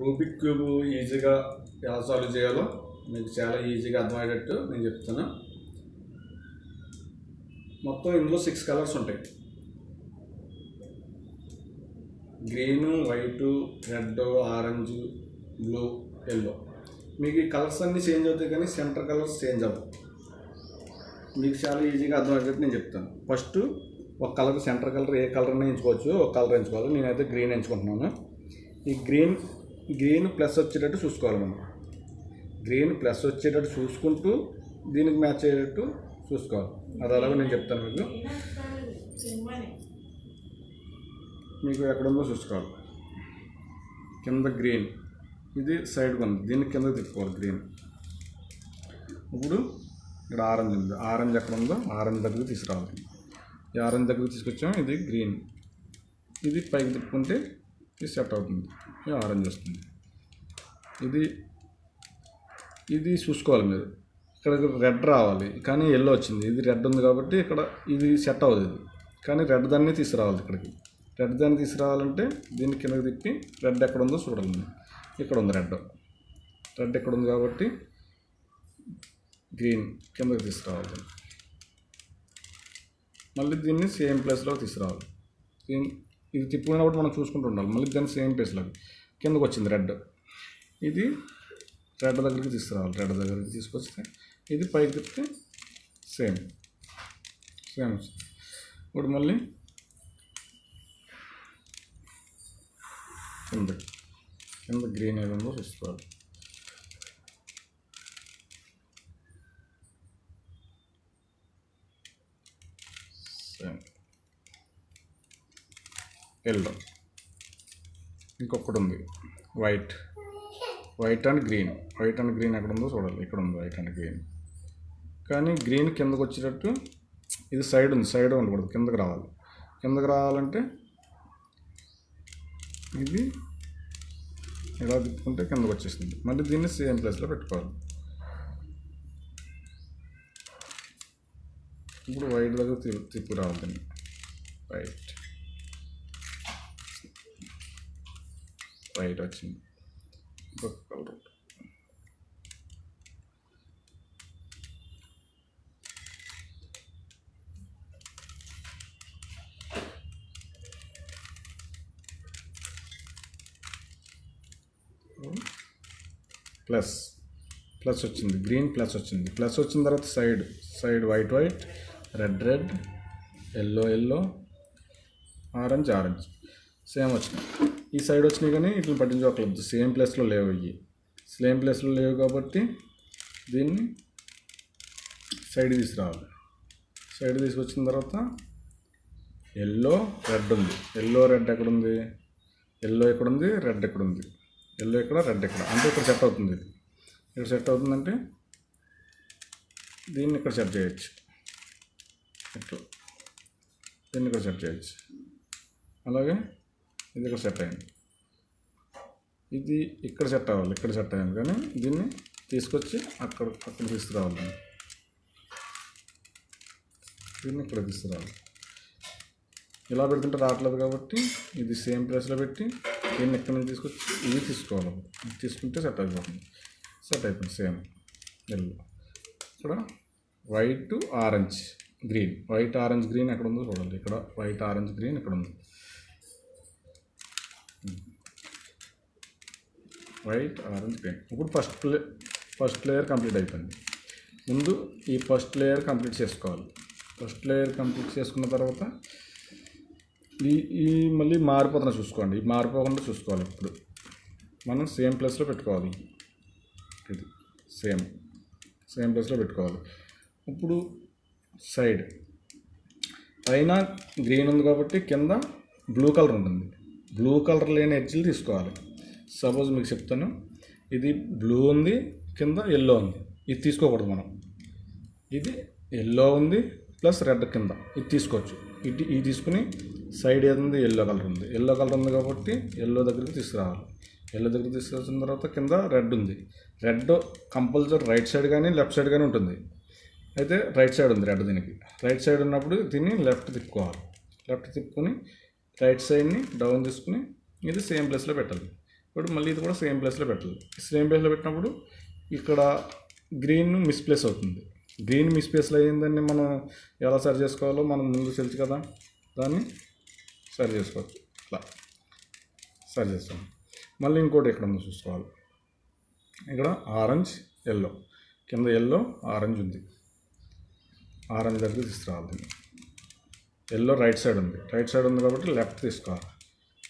Rubik cube ఈజీగా ఎలా solve చేయాలో మీకు చాలా ఈజీగా అర్థమయ్యేటట్టు నేను చెప్తాను. మొత్తం ఇందులో 6 కలర్స్ ఉంటాయి. Green, white, red, orange, blue, yellow. మీకు ఈ కలర్స్ అన్నీ చేంజ్ అవుతాయి కానీ సెంటర్ కలర్స్ చేంజ్ అవ్వవు. మీకు చాలా ఈజీగా అర్థమయ్యేటట్టు నేను చెప్తాను. ఫస్ట్ ఒక కలర్ సెంటర్ కలర్ ఏ కలర్ అయినా ఎంచుకోవచ్చు, ఒక కలర్ ఎంచుకోవాలి. నేనైతే గ్రీన్ ఎంచుకుంటున్నాను. ఈ గ్రీన్ ప్లస్ వచ్చేటట్టు చూసుకోవాలి. మనం గ్రీన్ ప్లస్ వచ్చేటట్టు చూసుకుంటూ దీనికి మ్యాచ్ అయ్యేటట్టు చూసుకోవాలి. అది అలాగే నేను చెప్తాను. మీకు ఎక్కడుందో చూసుకోవాలి. కింద గ్రీన్, ఇది సైడ్కి ఉంది, దీన్ని కింద తిప్పుకోవాలి గ్రీన్. ఇప్పుడు ఇక్కడ ఆరెంజ్ ఉంది, ఆరెంజ్ ఎక్కడ ఉందో ఆరెంజ్ దగ్గరికి తీసుకురావాలి. ఈ ఆరెంజ్ దగ్గరికి తీసుకొచ్చాము, ఇది గ్రీన్, ఇది పైకి తిప్పుకుంటే ఇది సెట్ అవుతుంది, ఇది ఆరెంజ్ వస్తుంది. ఇది చూసుకోవాలి మీరు. ఇక్కడ రెడ్ రావాలి కానీ ఎల్లో వచ్చింది, ఇది రెడ్ ఉంది కాబట్టి ఇక్కడ ఇది సెట్ అవ్వదు. ఇది కానీ రెడ్ దాన్ని తీసుకురావాలి. ఇక్కడికి రెడ్ దాన్ని తీసుకురావాలంటే దీన్ని కిందకి తిప్పి రెడ్ ఎక్కడ ఉందో చూడాలి. ఇక్కడ ఉంది రెడ్ ఎక్కడ ఉంది కాబట్టి గ్రీన్ కిందకి తీసుకురావాలి. మళ్ళీ దీన్ని సేమ్ ప్లేస్లో తీసుకురావాలి. ఇది తిప్పుకున్నప్పుడు మనం చూసుకుంటూ ఉండాలి. మళ్ళీ దాన్ని సేమ్ ప్లేస్లో కిందకు వచ్చింది రెడ్, ఇది రెడ్ దగ్గరికి తీసుకురావాలి. రెడ్ దగ్గరికి తీసుకొస్తే ఇది పైకి తిప్పితే సేమ్. ఇప్పుడు మళ్ళీ కింద గ్రీన్ ఏదో చూసుకోవాలి. ఎల్లో, ఇంకొకటి ఉంది వైట్ అండ్ గ్రీన్. ఎక్కడ ఉందో చూడాలి. ఇక్కడ ఉంది వైట్ అండ్ గ్రీన్. కానీ గ్రీన్ కిందకు వచ్చేటట్టు ఇది సైడ్ ఉంది, సైడ్ ఉండకూడదు, కిందకి రావాలి. కిందకి రావాలంటే ఇది ఇలా తిప్పుకుంటే కిందకు వచ్చేస్తుంది. మళ్ళీ దీన్ని సేమ్ ప్లేస్లో పెట్టుకోవాలి. ఇప్పుడు వైట్ దగ్గర తిప్పి రావాలి. దీన్ని వైట్ వచ్చింది. ఇంకొక కలర్ ప్లస్ వచ్చింది, గ్రీన్ ప్లస్ వచ్చింది. ప్లస్ వచ్చిన తర్వాత side white red yellow orange same వచ్చినాయి. ఈ సైడ్ వచ్చినాయి కానీ వీటిని పట్టించుకోకలేదు. సేమ్ ప్లేస్లో లేవు కాబట్టి దీన్ని సైడ్ తీసుకురావాలి. సైడ్ తీసుకొచ్చిన తర్వాత ఎల్లో రెడ్ ఉంది. రెడ్ ఎక్కడ ఉంది? ఎల్లో ఎక్కడ ఉంది, రెడ్ ఎక్కడ ఉంది? ఎల్లో ఎక్కడ, రెడ్ ఎక్కడ అంటే ఇక్కడ సెట్ అవుతుంది. ఇది ఇక్కడ సెట్ అవుతుందంటే దీన్ని ఇక్కడ సెట్ చేయొచ్చు. దీన్ని ఇక్కడ సెట్ చేయొచ్చు. అలాగే ఇది ఇక్కడ సెట్ అయింది. ఇది ఇక్కడ సెట్ అవ్వాలి, ఇక్కడ సెట్ అయింది. కానీ దీన్ని తీసుకొచ్చి అక్కడ తీసుకురావాలి. దీన్ని ఇక్కడ తీసుకురావాలి. ఇలా పెడుతుంటే రావట్లేదు కాబట్టి ఇది సేమ్ ప్లేస్లో పెట్టి దీన్ని ఎక్కడి నుంచి తీసుకొచ్చి ఇది తీసుకోవాలి. ఇది తీసుకుంటే సెట్ అయిపోతుంది. Same yellow. ఇక్కడ వైట్ ఆరెంజ్ గ్రీన్ ఎక్కడ ఉందో చూడాలి. ఇక్కడ వైట్ ఆరెంజ్ గ్రీన్ ఇక్కడ ఉంది. White orange green. ఇప్పుడు ఫస్ట్ లేయర్ కంప్లీట్ అయిపోయింది. ముందు ఈ ఫస్ట్ లేయర్ కంప్లీట్ చేసుకోవాలి. కంప్లీట్ చేసుకున్న తర్వాత ఈ మళ్ళీ మారిపోతున్నా చూసుకోండి. ఈ మారిపోకుండా చూసుకోవాలి. ఇప్పుడు మనం సేమ్ ప్లేస్లో పెట్టుకోవాలి. ఇది సేమ్ ప్లేస్లో పెట్టుకోవాలి. ఇప్పుడు సైడ్ పైన గ్రీన్ ఉంది కాబట్టి కింద బ్లూ కలర్ ఉంటుంది. బ్లూ కలర్ లేని ఎడ్జ్లు తీసుకోవాలి. సపోజ్ మీకు చెప్తాను, ఇది బ్లూ ఉంది, కింద ఎల్లో ఉంది. ఇది తీసుకోకూడదు మనం. ఇది ఎల్లో ఉంది ప్లస్ రెడ్ కింద ఇది తీసుకోవచ్చు. ఇది తీసుకుని సైడ్ ఏది ఎల్లో కలర్ ఉంది కాబట్టి ఎల్లో దగ్గరికి తీసుకురావాలి. తీసుకొచ్చిన తర్వాత కింద రెడ్ ఉంది. రెడ్ కంపల్సరీ రైట్ సైడ్ కానీ లెఫ్ట్ సైడ్ కానీ ఉంటుంది. అయితే రైట్ సైడ్ ఉంది రెడ్. దీనికి రైట్ సైడ్ ఉన్నప్పుడు దీన్ని లెఫ్ట్ తిప్పుకోవాలి. తిప్పుకొని రైట్ సైడ్ని డౌన్ తీసుకుని ఇది సేమ్ ప్లేస్లో పెట్టాలి. ఇప్పుడు మళ్ళీ ఇది కూడా సేమ్ ప్లేస్లో పెట్టాలి. సేమ్ ప్లేస్లో పెట్టినప్పుడు ఇక్కడ గ్రీన్ మిస్ప్లేస్ అవుతుంది. గ్రీన్ మిస్ప్లేస్లో అయ్యిందని మనం ఎలా సరి చేసుకోవాలో మనం ముందు తెలుసు కదా, దాన్ని సరి చేసుకోవచ్చు. ఇట్లా సరి చేస్తాం. మళ్ళీ ఇంకోటి ఎక్కడ ఉందో చూసుకోవాలి. ఇక్కడ ఆరెంజ్ ఎల్లో, కింద ఎల్లో ఆరెంజ్ ఉంది, ఆరెంజ్ దగ్గర తీసుకురావాలి. ఎల్లో రైట్ సైడ్ ఉంది, రైట్ సైడ్ ఉంది కాబట్టి లెఫ్ట్ తీసుకోవాలి.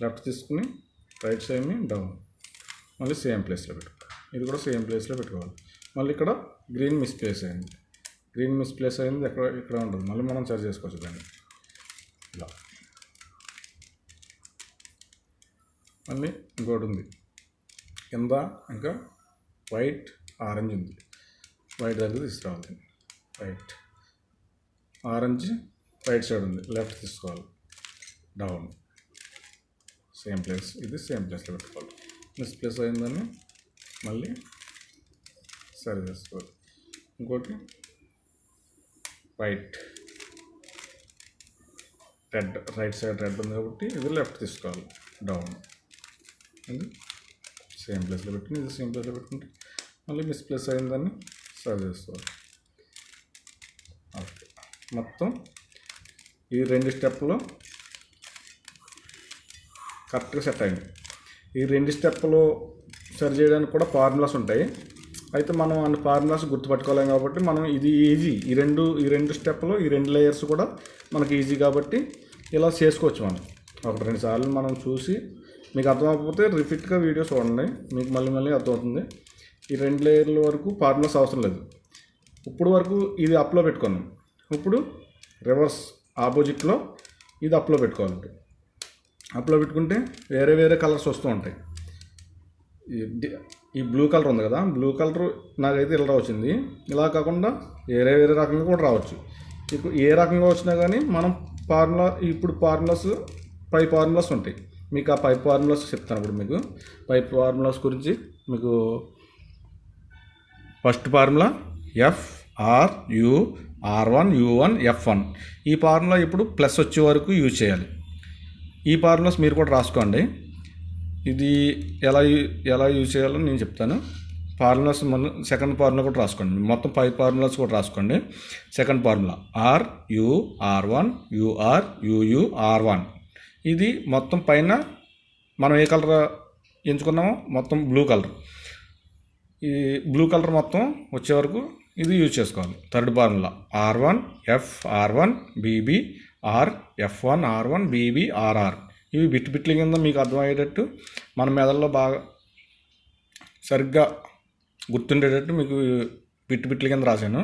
లెఫ్ట్ తీసుకుని రైట్ సైడ్ని డౌన్, మళ్ళీ సేమ్ ప్లేస్లో పెట్టుకోవాలి. ఇది కూడా సేమ్ ప్లేస్లో పెట్టుకోవాలి. మళ్ళీ ఇక్కడ గ్రీన్ మిస్ప్లేస్ అయింది, గ్రీన్ మిస్ప్లేస్ అయింది ఇక్కడ ఉంటుంది. మళ్ళీ మనం సరి చేసుకోవచ్చు దాన్ని ఇలా. మళ్ళీ ఇంకోటి ఉంది కింద, ఇంకా వైట్ ఆరెంజ్ ఉంది, వైట్ దగ్గర తీసుకురావాలి. వైట్ ఆరెంజ్ రైట్ సైడ్ ఉంది, లెఫ్ట్ తీసుకోవాలి, డౌన్, సేమ్ ప్లేస్. ఇది సేమ్ ప్లేస్లో పెట్టుకోవాలి. మిస్ప్లేస్ అయిందని మళ్ళీ సరి చేసుకోవాలి. ఇంకోటి white red, right side red ఉంది కాబట్టి ఇది లెఫ్ట్ తీసుకోవాలి, డౌన్. ఇది సేమ్ ప్లేస్లో పెట్టుకుని ఇది సేమ్ ప్లేస్లో పెట్టుకుంటే మళ్ళీ మిస్ప్లేస్ అయిందని సరి చేసుకోవాలి. ఓకే, మొత్తం ఈ 2 స్టెప్లో కరెక్ట్గా సెట్ అయింది. ఈ 2 స్టెప్లో సరి చేయడానికి కూడా ఫార్ములాస్ ఉంటాయి. అయితే మనం అన్ని ఫార్ములాస్ గుర్తుపట్టుకోలేం కాబట్టి మనం ఇది ఈజీ. ఈ రెండు స్టెప్లో ఈ 2 లేయర్స్ కూడా మనకి ఈజీ కాబట్టి ఇలా చేసుకోవచ్చు. మనం 1-2 సార్లు మనం చూసి మీకు అర్థమైపోతే రిపీట్గా వీడియో చూడండి, మీకు మళ్ళీ అర్థమవుతుంది. ఈ 2 లేయర్ల వరకు ఫార్ములాస్ అవసరం లేదు. ఇప్పుడు వరకు ఇది అప్లో పెట్టుకున్నాం, ఇప్పుడు రివర్స్ ఆపోజిట్లో ఇది అప్లో పెట్టుకోవాలంటే అప్లో పెట్టుకుంటే వేరే కలర్స్ వస్తూ ఉంటాయి. ఈ బ్లూ కలర్ ఉంది కదా, బ్లూ కలర్ నాకైతే ఇలా వచ్చింది. ఇలా కాకుండా వేరే రకంగా కూడా రావచ్చు. ఇప్పుడు ఏ రకంగా వచ్చినా కానీ మనం ఇప్పుడు ఫార్ములాస్ 5 ఫార్ములాస్ ఉంటాయి. మీకు ఆ 5 ఫార్ములాస్ చెప్తాను. ఇప్పుడు మీకు 5 ఫార్ములాస్ గురించి మీకు ఫస్ట్ ఫార్ములా FRUR1U1F1. ఈ ఫార్ములా ఇప్పుడు ప్లస్ వచ్చే వరకు యూజ్ చేయాలి. ఈ ఫార్ములాస్ మీరు కూడా రాసుకోండి. ఇది ఎలా యూజ్ చేయాలో నేను చెప్తాను. ఫార్ములాస్ సెకండ్ ఫార్ములా కూడా రాసుకోండి. మొత్తం 5 ఫార్ములాస్ కూడా రాసుకోండి. Second formula RUR1URUUR1. ఇది మొత్తం పైన మనం ఏ కలర్ ఎంచుకున్నామో మొత్తం బ్లూ కలర్, ఈ బ్లూ కలర్ మొత్తం వచ్చే వరకు ఇది యూజ్ చేసుకోవాలి. Third formula R1FR1BBRF1R1BBRR. ఇవి బిట్ల కింద మీకు అర్థమయ్యేటట్టు మన మెదడులో బాగా సరిగ్గా గుర్తుండేటట్టు మీకు బిట్ల కింద రాశాను.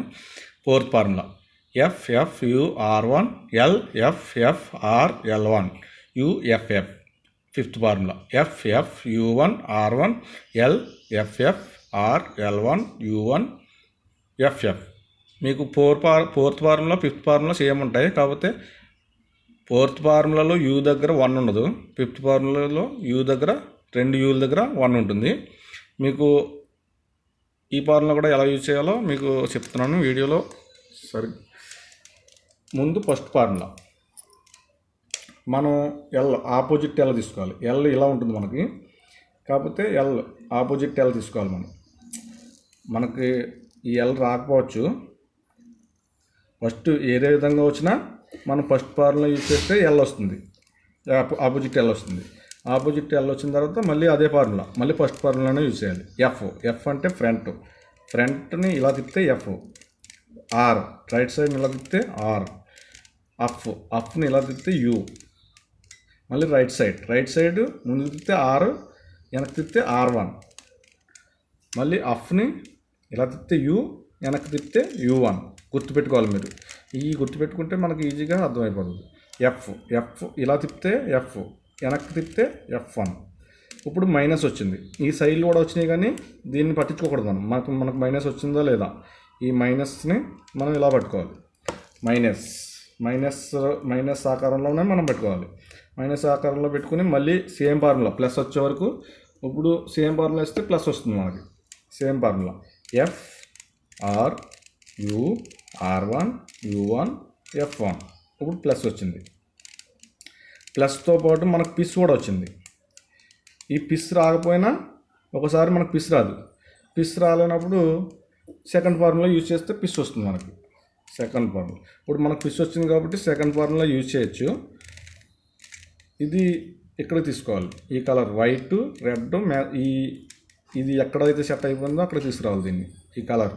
Fourth formula FFUR1LFFRL1UFF. Fifth formula FFU1R1LFFRL1U1FF. మీకు fourth formula fifth formula same ఉంటాయి. కాకపోతే ఫోర్త్ ఫార్ములాలో యూ దగ్గర 1 ఉండదు, ఫిఫ్త్ ఫార్ములాలో యూ దగ్గర 2 యూల దగ్గర 1 ఉంటుంది. మీకు ఈ ఫార్ములా కూడా ఎలా యూజ్ చేయాలో మీకు చెప్తున్నాను వీడియోలో. సరే, ముందు ఫస్ట్ ఫార్ములా మనం ఆపోజిట్ ఎల్ తీసుకోవాలి. ఎల్ ఇలా ఉంటుంది మనకి, కాకపోతే ఆపోజిట్ ఎల్ తీసుకోవాలి. మనకి ఈ ఎల్ రాకపోవచ్చు. ఫస్ట్ ఏదే విధంగా వచ్చినా మనం ఫస్ట్ ఫార్ములా యూజ్ చేస్తే ఎల్ వస్తుంది, ఆపోజిట్ ఎల్ వస్తుంది. ఆపోజిట్ ఎల్ వచ్చిన తర్వాత మళ్ళీ అదే ఫార్ములా, మళ్ళీ ఫస్ట్ ఫార్ములానే యూజ్ చేయాలి. ఎఫ్ అంటే ఫ్రంట్ని ఇలా తిప్పితే ఎఫ్. ఆర్ రైట్ సైడ్ని ఇలా తిప్పితే ఆర్. అఫ్ని ఇలా తిప్పితే యూ. మళ్ళీ రైట్ సైడ్ ముందు తిప్పితే ఆర్, వెనక్కి తిప్పితే R1. మళ్ళీ అఫ్ని ఇలా తిప్పితే యూ, వెనక్కి తిప్పితే U1. గుర్తుపెట్టుకోవాలి మీరు. ఈ గుర్తుపెట్టుకుంటే మనకి ఈజీగా అర్థమైపోతుంది. ఎఫ్ ఇలా తిప్పితే ఎఫ్, వెనక్కి తిప్పితే F1. ఇప్పుడు మైనస్ వచ్చింది, ఈ సైడ్లు కూడా వచ్చినాయి కానీ దీన్ని పట్టించుకోకూడదు. మనకు మైనస్ వచ్చిందా లేదా, ఈ మైనస్ని మనం ఇలా పట్టుకోవాలి. మైనస్ ఆకారంలోనే మనం పెట్టుకోవాలి. మైనస్ ఆకారంలో పెట్టుకుని మళ్ళీ సేమ్ ఫార్ములా ప్లస్ వచ్చే వరకు. ఇప్పుడు సేమ్ ఫార్ములా ఇస్తే ప్లస్ వస్తుంది మనకి. Same formula FRUR1U1F1. ఇప్పుడు ప్లస్ వచ్చింది. ప్లస్తో పాటు మనకు పిస్ కూడా వచ్చింది. ఈ పిస్ రాకపోయినా ఒకసారి మనకు పిస్ రాదు. పిస్ రాలేనప్పుడు సెకండ్ ఫార్ములా యూజ్ చేస్తే పిస్ వస్తుంది మనకి. సెకండ్ ఫార్ములా ఇప్పుడు మనకు పిస్ వచ్చింది కాబట్టి సెకండ్ ఫార్ములా యూజ్ చేయొచ్చు. ఇది ఇక్కడ తీసుకోవాలి, ఈ కలర్ వైట్ రెడ్ ఇది ఎక్కడైతే సెట్ అయిపోయిందో అక్కడ తీసుకురావాలి దీన్ని. ఈ కలర్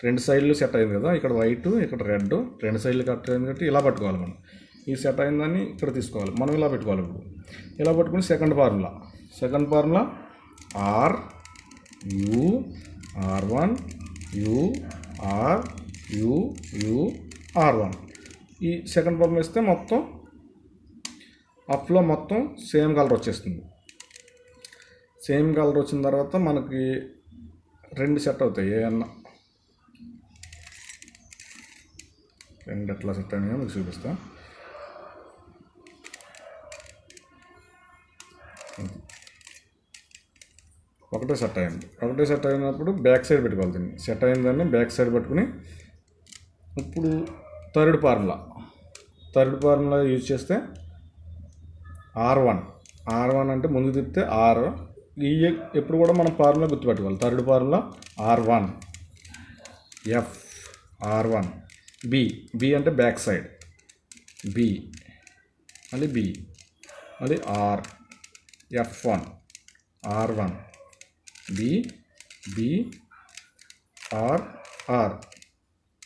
రెండు సైడ్లు సెట్ అయింది కదా, ఇక్కడ వైట్ ఇక్కడ రెడ్ రెండు సైడ్లు కట్ అయింది కాబట్టి ఇలా పట్టుకోవాలి మనం. ఈ సెట్ అయిందని ఇక్కడ తీసుకోవాలి, మనం ఇలా పెట్టుకోవాలి. ఇప్పుడు ఇలా పట్టుకుని second formula R U R1 U R U U R1. ఈ సెకండ్ ఫార్ములా ఇస్తే మొత్తం అప్లో మొత్తం సేమ్ కలర్ వచ్చేస్తుంది. సేమ్ కలర్ వచ్చిన తర్వాత మనకి రెండు సెట్ అవుతాయి. ఏమన్నా రెండు ఎట్లా సెట్ అయినాయో మీకు చూపిస్తా. ఒకటే సెట్ అయినప్పుడు బ్యాక్ సైడ్ పెట్టుకోవాలి దీన్ని. సెట్ అయిందని బ్యాక్ సైడ్ పెట్టుకుని ఇప్పుడు థర్డ్ ఫార్ములా యూజ్ చేస్తే R1 అంటే ముందు తిప్పితే ఆర్. ఈ ఎప్పుడు కూడా మనం ఫార్ములా గుర్తుపెట్టుకోవాలి. Third formula R1 F R1 B అంటే బ్యాక్ సైడ్ మళ్ళీ R F1 R1 B R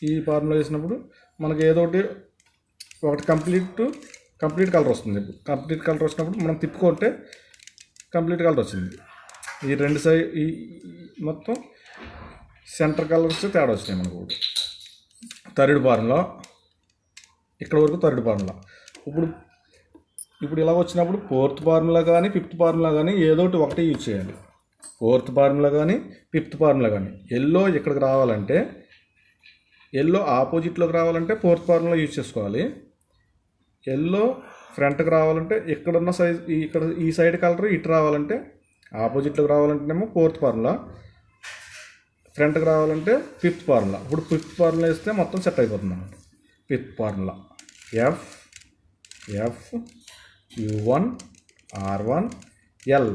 ఈ ఫార్ములా చేసినప్పుడు మనకి ఏదో ఒకటి కంప్లీట్ కలర్ వస్తుంది. కంప్లీట్ కలర్ వచ్చినప్పుడు మనం తిప్పుకుంటే కంప్లీట్ కలర్ వచ్చింది. ఈ రెండు సైడ్ ఈ మొత్తం సెంటర్ కలర్స్ తేడా వచ్చినాయి మనకు. థర్డ్ ఫార్ములా ఇక్కడ వరకు థర్డ్ ఫార్ములా. ఇప్పుడు ఇలా వచ్చినప్పుడు ఫోర్త్ ఫార్ములా కానీ ఫిఫ్త్ ఫార్ములా కానీ ఏదో ఒకటి యూజ్ చేయాలి. ఫోర్త్ ఫార్ములా కానీ ఫిఫ్త్ ఫార్ములా కానీ ఎల్లో ఇక్కడికి రావాలంటే, ఎల్లో ఆపోజిట్లోకి రావాలంటే ఫోర్త్ ఫార్ములా యూజ్ చేసుకోవాలి. ఎల్లో ఫ్రంట్కి రావాలంటే ఇక్కడున్న సైజ్ ఇక్కడ ఈ సైడ్ కలర్ ఇటు రావాలంటే ఆపోజిట్లోకి రావాలంటేనేమో ఫోర్త్ ఫార్ములా, ఫ్రంట్కి రావాలంటే ఫిఫ్త్ ఫార్ములా. ఇప్పుడు ఫిఫ్త్ ఫార్ములా వేస్తే మొత్తం సెట్ అయిపోతుంది అన్నమాట. Fifth formula F U1 R1 L.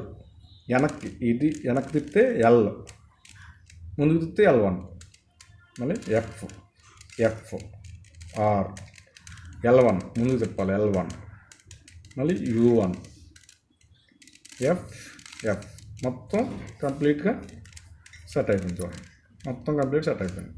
వెనక్కి తిప్పితే L, ముందుకు తిప్పితే L1. మళ్ళీ F R L1 ముందుకు తిప్పాలి L1. మళ్ళీ U1 F మొత్తం కంప్లీట్గా సెట్ అయిపోయింది. చూడండి, మొత్తం కంప్లీట్ సెట్ అయిపోయింది.